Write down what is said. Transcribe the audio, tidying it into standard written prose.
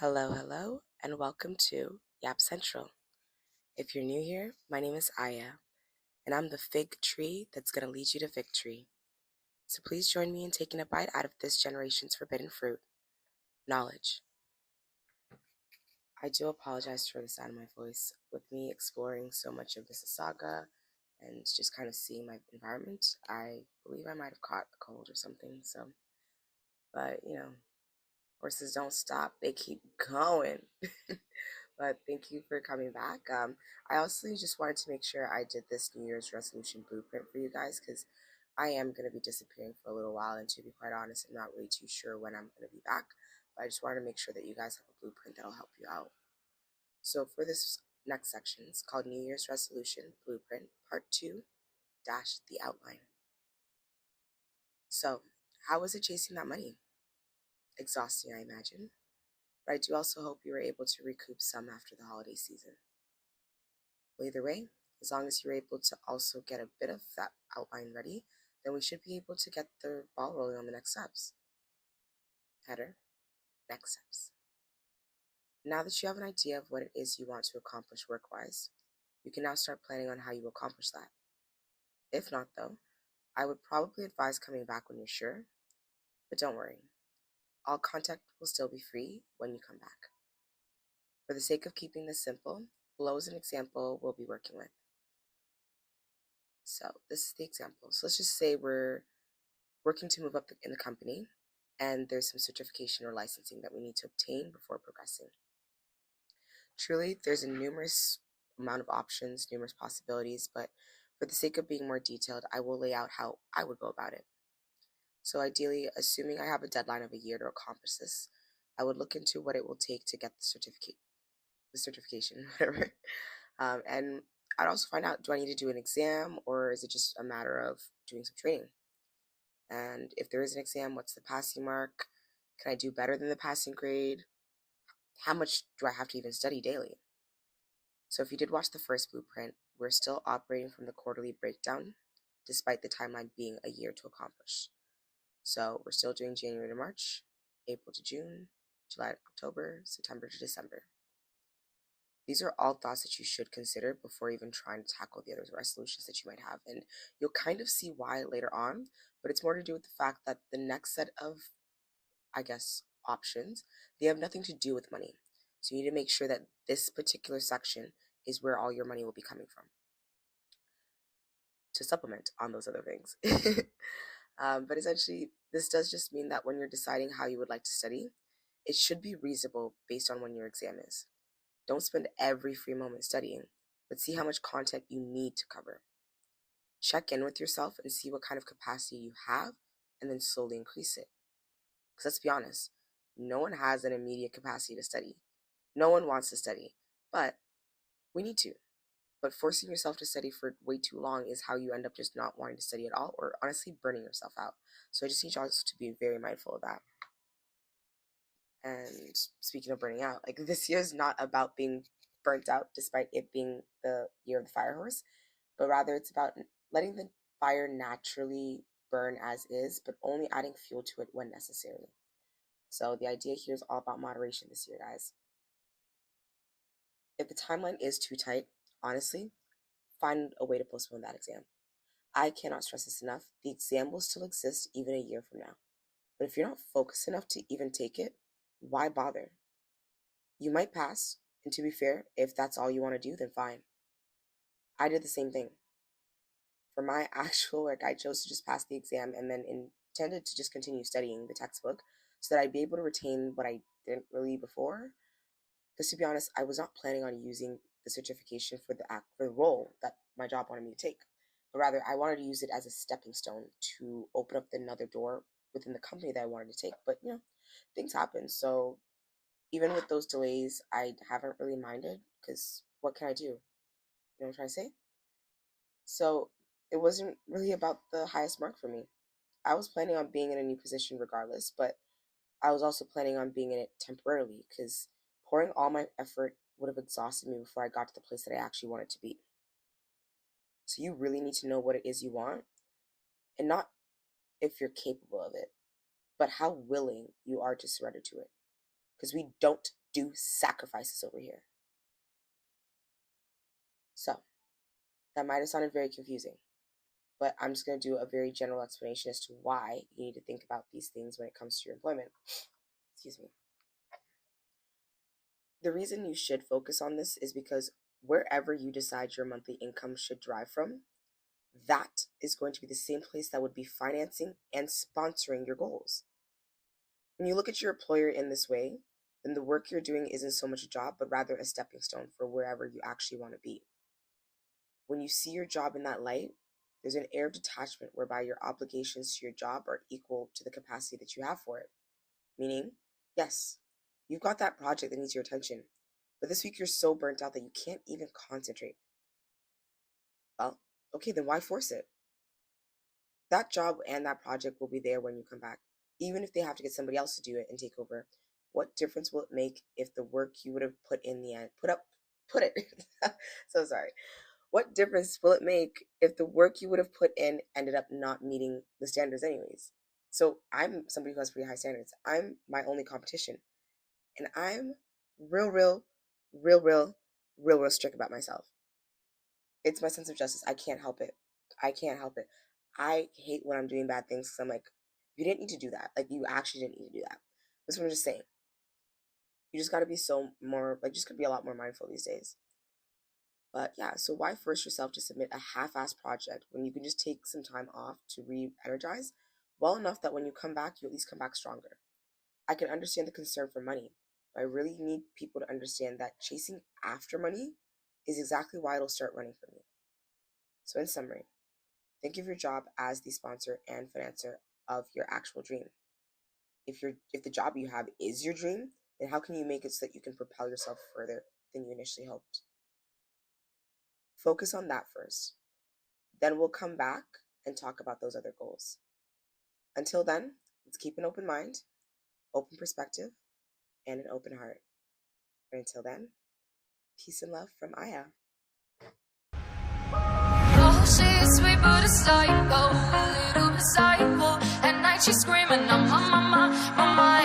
Hello, and welcome to Yap Central. If you're new here, my name is Aya, and I'm the fig tree that's going to lead you to victory. So please join me in taking a bite out of this generation's forbidden fruit, knowledge. I do apologize for the sound of my voice. With me exploring so much of Mississauga and just kind of seeing my environment, I believe I might have caught a cold or something. But horses don't stop, they keep going. But thank you for coming back. I also just wanted to make sure I did this New Year's resolution blueprint for you guys because I am going to be disappearing for a little while, and to be quite honest, I'm not really too sure when I'm going to be back. But I just wanted to make sure that you guys have a blueprint that'll help you out. So for this next section, it's called New Year's Resolution Blueprint Part 2 dash the outline. So, how was it chasing that money? Exhausting, I imagine. But I do also hope you were able to recoup some after the holiday season. Well, either way, as long as you're able to also get a bit of that outline ready, then we should be able to get the ball rolling on the next steps. Header, next steps. Now that you have an idea of what it is you want to accomplish work-wise, you can now start planning on how you accomplish that. If not, though, I would probably advise coming back when you're sure, but don't worry. All contact will still be free when you come back. For the sake of keeping this simple, below is an example we'll be working with. So this is the example. So let's just say we're working to move up in the company, and there's some certification or licensing that we need to obtain before progressing. Truly, there's a numerous amount of options, numerous possibilities, but for the sake of being more detailed, I will lay out how I would go about it. So ideally, assuming I have a deadline of a year to accomplish this, I would look into what it will take to get the certification, whatever. And I'd also find out, do I need to do an exam, or is it just a matter of doing some training? And if there is an exam, what's the passing mark? Can I do better than the passing grade? How much do I have to even study daily? So if you did watch the first blueprint, we're still operating from the quarterly breakdown, despite the timeline being a year to accomplish. So we're still doing January to March, April to June, July to October, September to December. These are all thoughts that you should consider before even trying to tackle the other resolutions that you might have. And you'll kind of see why later on, but it's more to do with the fact that the next set of, options, they have nothing to do with money. So you need to make sure that this particular section is where all your money will be coming from to supplement on those other things. But essentially, this does just mean that when you're deciding how you would like to study, it should be reasonable based on when your exam is. Don't spend every free moment studying, but see how much content you need to cover. Check in with yourself and see what kind of capacity you have, and then slowly increase it. Because let's be honest, no one has an immediate capacity to study. No one wants to study, but we need to. But forcing yourself to study for way too long is how you end up just not wanting to study at all, or honestly burning yourself out. So I just need y'all to be very mindful of that. And speaking of burning out, like, this year is not about being burnt out despite it being the year of the fire horse, but rather it's about letting the fire naturally burn as is, but only adding fuel to it when necessary. So the idea here is all about moderation this year, guys. If the timeline is too tight, honestly, find a way to postpone that exam. I cannot stress this enough. The exam will still exist even a year from now. But if you're not focused enough to even take it, why bother? You might pass, and to be fair, if that's all you want to do, then fine. I did the same thing. For my actual work, I chose to just pass the exam and then intended to just continue studying the textbook so that I'd be able to retain what I didn't really before. Because to be honest, I was not planning on using the certification for the role that my job wanted me to take, but rather I wanted to use it as a stepping stone to open up another door within the company that I wanted to take. But things happen. So even with those delays, I haven't really minded because what can I do? You know what I'm trying to say? So it wasn't really about the highest mark for me. I was planning on being in a new position regardless, but I was also planning on being in it temporarily because pouring all my effort would have exhausted me before I got to the place that I actually wanted to be. So you really need to know what it is you want, and not if you're capable of it, but how willing you are to surrender to it. Because we don't do sacrifices over here. So that might have sounded very confusing, but I'm just going to do a very general explanation as to why you need to think about these things when it comes to your employment. Excuse me. The reason you should focus on this is because wherever you decide your monthly income should derive from, that is going to be the same place that would be financing and sponsoring your goals. When you look at your employer in this way, then the work you're doing isn't so much a job, but rather a stepping stone for wherever you actually want to be. When you see your job in that light, there's an air of detachment whereby your obligations to your job are equal to the capacity that you have for it. Meaning, yes, you've got that project that needs your attention, but this week you're so burnt out that you can't even concentrate. Well, okay, then why force it? That job and that project will be there when you come back. Even if they have to get somebody else to do it and take over, what difference will it make if the work you would have put in the end, so sorry. What difference will it make if the work you would have put in ended up not meeting the standards anyways? So I'm somebody who has pretty high standards. I'm my only competition. And I'm real, real, real, real, real, real strict about myself. It's my sense of justice. I can't help it. I can't help it. I hate when I'm doing bad things because I'm like, you didn't need to do that. Like, you actually didn't need to do that. That's what I'm just saying. You just got to be just got to be a lot more mindful these days. But yeah, so why force yourself to submit a half-assed project when you can just take some time off to re-energize well enough that when you come back, you at least come back stronger? I can understand the concern for money, but I really need people to understand that chasing after money is exactly why it'll start running from you. So in summary, think of your job as the sponsor and financer of your actual dream. If the job you have is your dream, then how can you make it so that you can propel yourself further than you initially hoped? Focus on that first. Then we'll come back and talk about those other goals. Until then, let's keep an open mind, open perspective, and an open heart. And until then, peace and love from Aya. Oh, she's sweet but a psycho, a little bit psycho. At night she's screaming, I'm on my mind.